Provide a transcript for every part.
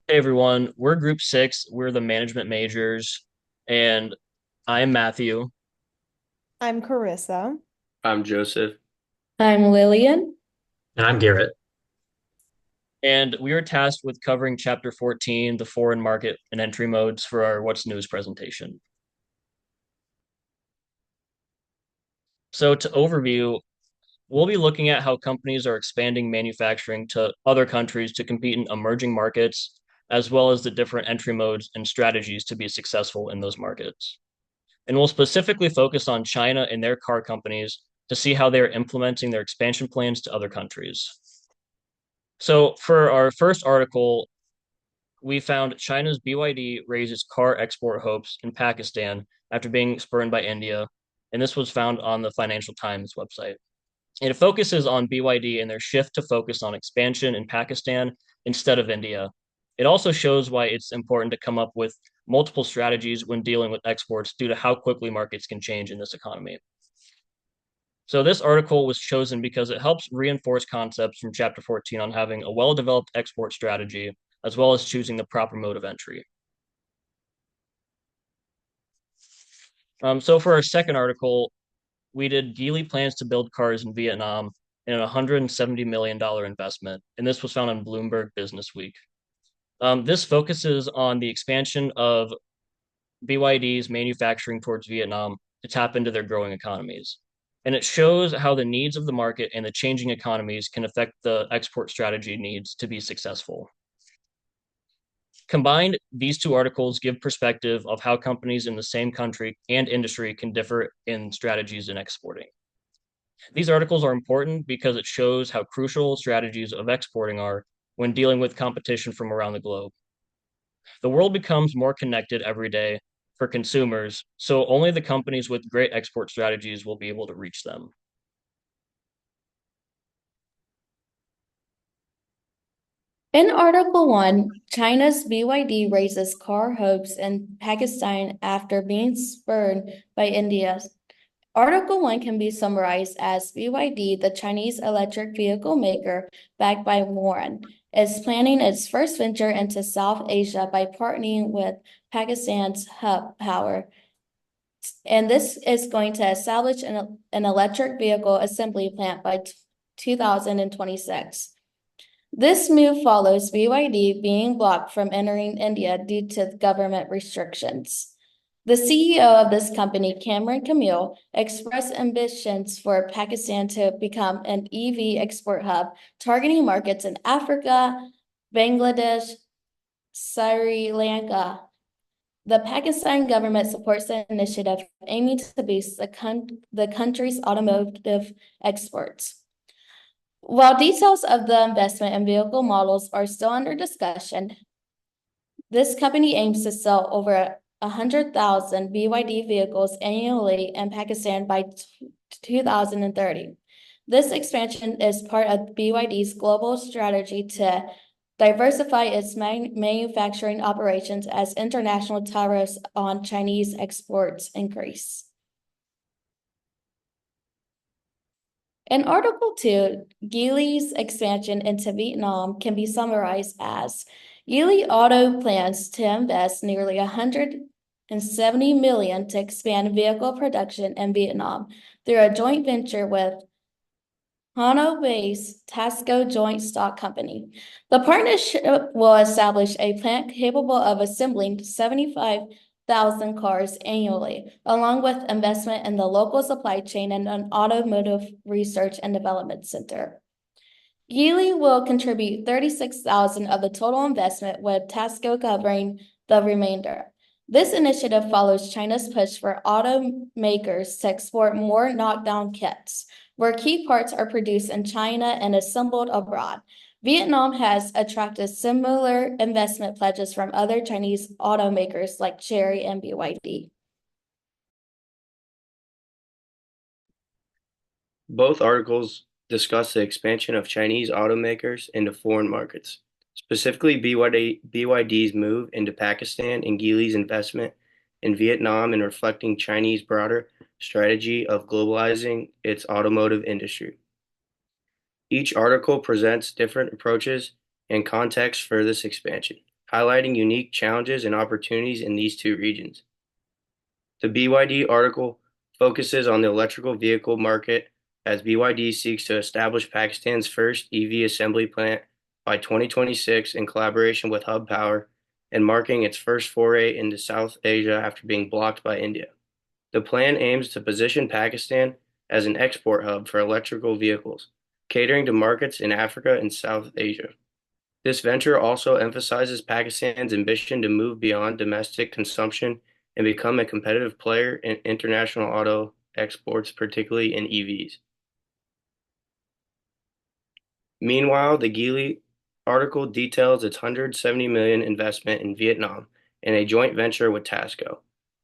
Hey everyone, we're group six. We're the management majors, and I'm Matthew. I'm Carissa. I'm Joseph. I'm Lillian. And I'm Garrett. And we are tasked with covering chapter 14, the foreign market and entry modes, for our What's News presentation. So, to overview, we'll be looking at how companies are expanding manufacturing to other countries to compete in emerging markets, as well as the different entry modes and strategies to be successful in those markets. And we'll specifically focus on China and their car companies to see how they're implementing their expansion plans to other countries. So, for our first article, we found China's BYD raises car export hopes in Pakistan after being spurned by India. And this was found on the Financial Times website. And it focuses on BYD and their shift to focus on expansion in Pakistan instead of India. It also shows why it's important to come up with multiple strategies when dealing with exports due to how quickly markets can change in this economy. So this article was chosen because it helps reinforce concepts from chapter 14 on having a well-developed export strategy, as well as choosing the proper mode of entry. So for our second article, we did Geely plans to build cars in Vietnam in a $170 million investment, and this was found on Bloomberg Business Week. This focuses on the expansion of BYD's manufacturing towards Vietnam to tap into their growing economies. And it shows how the needs of the market and the changing economies can affect the export strategy needs to be successful. Combined, these two articles give perspective of how companies in the same country and industry can differ in strategies in exporting. These articles are important because it shows how crucial strategies of exporting are when dealing with competition from around the globe. The world becomes more connected every day for consumers, so only the companies with great export strategies will be able to reach them. In Article 1, China's BYD raises car hopes in Pakistan after being spurned by India. Article 1 can be summarized as BYD, the Chinese electric vehicle maker backed by Warren, is planning its first venture into South Asia by partnering with Pakistan's Hub Power. And this is going to establish an electric vehicle assembly plant by 2026. This move follows BYD being blocked from entering India due to government restrictions. The CEO of this company, Cameron Kamil, expressed ambitions for Pakistan to become an EV export hub, targeting markets in Africa, Bangladesh, Sri Lanka. The Pakistan government supports the initiative, aiming to boost the country's automotive exports. While details of the investment and vehicle models are still under discussion, this company aims to sell over 100,000 BYD vehicles annually in Pakistan by 2030. This expansion is part of BYD's global strategy to diversify its manufacturing operations as international tariffs on Chinese exports increase. In Article 2, Geely's expansion into Vietnam can be summarized as Geely Auto plans to invest nearly $170 million to expand vehicle production in Vietnam through a joint venture with Hanoi-based Tasco Joint Stock Company. The partnership will establish a plant capable of assembling 75,000 cars annually, along with investment in the local supply chain and an automotive research and development center. Geely will contribute 36,000 of the total investment, with Tasco covering the remainder. This initiative follows China's push for automakers to export more knockdown kits, where key parts are produced in China and assembled abroad. Vietnam has attracted similar investment pledges from other Chinese automakers like Chery and BYD. Both articles discuss the expansion of Chinese automakers into foreign markets, specifically BYD's move into Pakistan and Geely's investment in Vietnam, and reflecting Chinese broader strategy of globalizing its automotive industry. Each article presents different approaches and contexts for this expansion. highlighting unique challenges and opportunities in these two regions. The BYD article focuses on the electrical vehicle market as BYD seeks to establish Pakistan's first EV assembly plant by 2026 in collaboration with Hub Power and marking its first foray into South Asia after being blocked by India. The plan aims to position Pakistan as an export hub for electrical vehicles, catering to markets in Africa and South Asia. This venture also emphasizes Pakistan's ambition to move beyond domestic consumption and become a competitive player in international auto exports, particularly in EVs. Meanwhile, the Geely article details its 170 million investment in Vietnam in a joint venture with Tasco.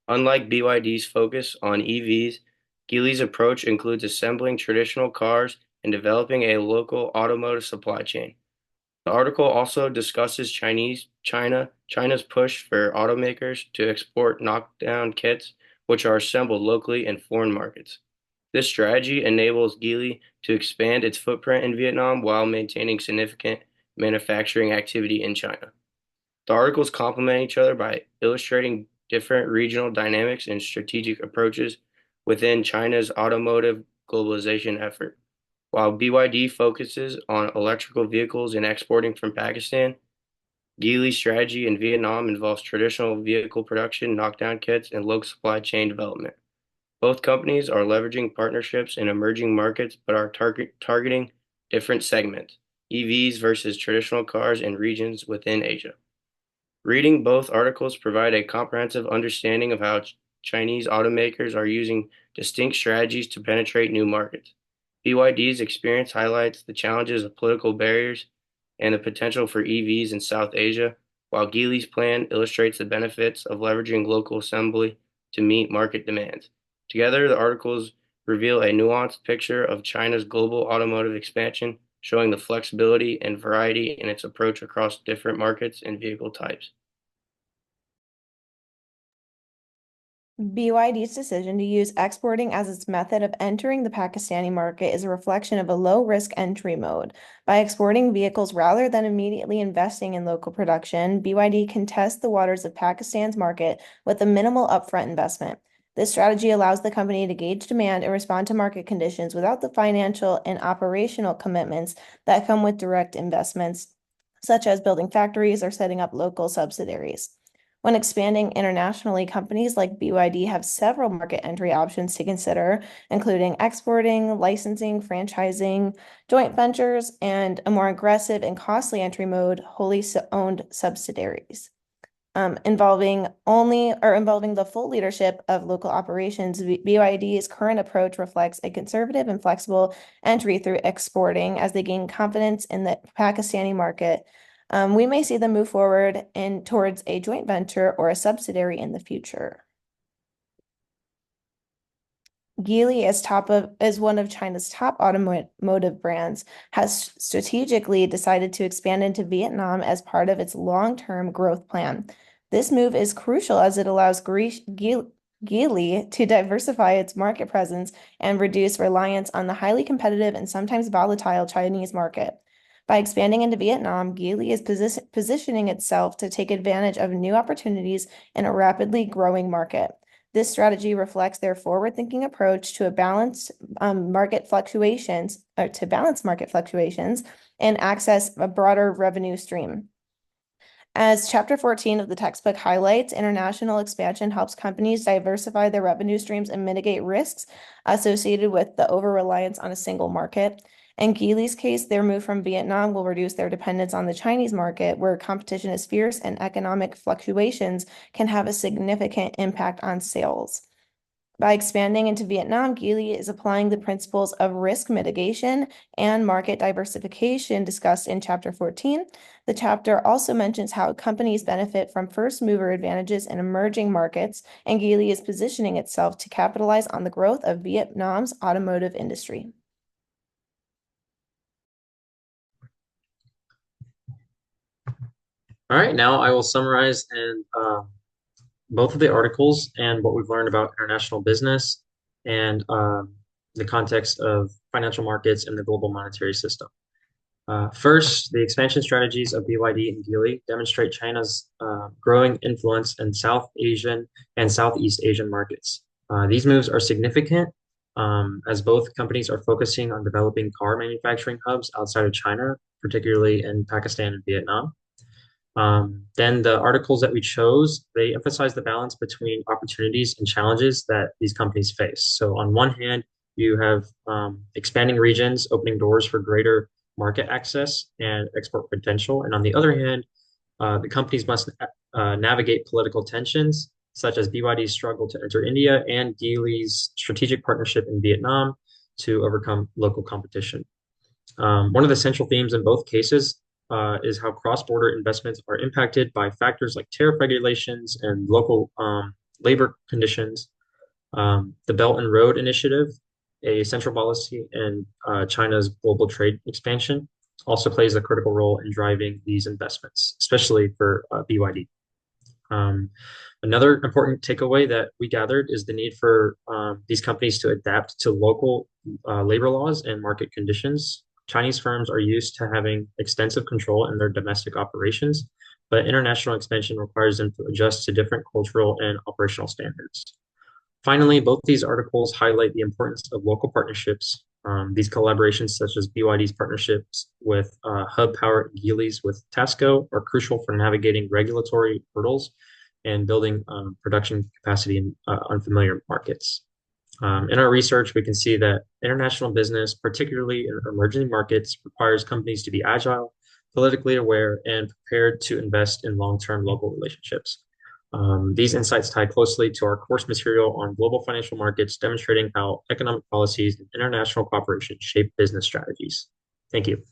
Unlike BYD's focus on EVs, Geely's approach includes assembling traditional cars and developing a local automotive supply chain. The article also discusses China's push for automakers to export knockdown kits, which are assembled locally in foreign markets. This strategy enables Geely to expand its footprint in Vietnam while maintaining significant manufacturing activity in China. The articles complement each other by illustrating different regional dynamics and strategic approaches within China's automotive globalization effort. While BYD focuses on electrical vehicles and exporting from Pakistan, Geely's strategy in Vietnam involves traditional vehicle production, knockdown kits, and local supply chain development. Both companies are leveraging partnerships in emerging markets but are targeting different segments, EVs versus traditional cars in regions within Asia. Reading both articles provide a comprehensive understanding of how Chinese automakers are using distinct strategies to penetrate new markets. BYD's experience highlights the challenges of political barriers and the potential for EVs in South Asia, while Geely's plan illustrates the benefits of leveraging local assembly to meet market demands. Together, the articles reveal a nuanced picture of China's global automotive expansion, showing the flexibility and variety in its approach across different markets and vehicle types. BYD's decision to use exporting as its method of entering the Pakistani market is a reflection of a low-risk entry mode. By exporting vehicles rather than immediately investing in local production, BYD can test the waters of Pakistan's market with a minimal upfront investment. This strategy allows the company to gauge demand and respond to market conditions without the financial and operational commitments that come with direct investments, such as building factories or setting up local subsidiaries. When expanding internationally, companies like BYD have several market entry options to consider, including exporting, licensing, franchising, joint ventures, and a more aggressive and costly entry mode, wholly owned subsidiaries. Involving the full leadership of local operations, BYD's current approach reflects a conservative and flexible entry through exporting as they gain confidence in the Pakistani market. We may see them move forward towards a joint venture or a subsidiary in the future. Geely, as one of China's top automotive brands, has strategically decided to expand into Vietnam as part of its long-term growth plan. This move is crucial as it allows Geely to diversify its market presence and reduce reliance on the highly competitive and sometimes volatile Chinese market. By expanding into Vietnam, Geely is positioning itself to take advantage of new opportunities in a rapidly growing market. This strategy reflects their forward-thinking approach to balance market fluctuations and access a broader revenue stream. As Chapter 14 of the textbook highlights, international expansion helps companies diversify their revenue streams and mitigate risks associated with the over-reliance on a single market. In Geely's case, their move from Vietnam will reduce their dependence on the Chinese market, where competition is fierce and economic fluctuations can have a significant impact on sales. By expanding into Vietnam, Geely is applying the principles of risk mitigation and market diversification discussed in Chapter 14. The chapter also mentions how companies benefit from first mover advantages in emerging markets, and Geely is positioning itself to capitalize on the growth of Vietnam's automotive industry. All right, now I will summarize and both of the articles and what we've learned about international business and the context of financial markets and the global monetary system. First, the expansion strategies of BYD and Geely demonstrate China's growing influence in South Asian and Southeast Asian markets. These moves are significant as both companies are focusing on developing car manufacturing hubs outside of China, particularly in Pakistan and Vietnam. Then the articles that we chose, they emphasize the balance between opportunities and challenges that these companies face. So on one hand, you have expanding regions, opening doors for greater market access and export potential. And on the other hand, the companies must navigate political tensions, such as BYD's struggle to enter India and Geely's strategic partnership in Vietnam to overcome local competition. One of the central themes in both cases is how cross-border investments are impacted by factors like tariff regulations and local labor conditions. The Belt and Road Initiative, a central policy in China's global trade expansion, also plays a critical role in driving these investments, especially for BYD. Another important takeaway that we gathered is the need for these companies to adapt to local labor laws and market conditions. Chinese firms are used to having extensive control in their domestic operations, but international expansion requires them to adjust to different cultural and operational standards. Finally, both these articles highlight the importance of local partnerships. These collaborations, such as BYD's partnerships with Hub Power and Geely's with Tasco, are crucial for navigating regulatory hurdles and building production capacity in unfamiliar markets. In our research, we can see that international business, particularly in emerging markets, requires companies to be agile, politically aware, and prepared to invest in long-term local relationships. These insights tie closely to our course material on global financial markets, demonstrating how economic policies and international cooperation shape business strategies. Thank you.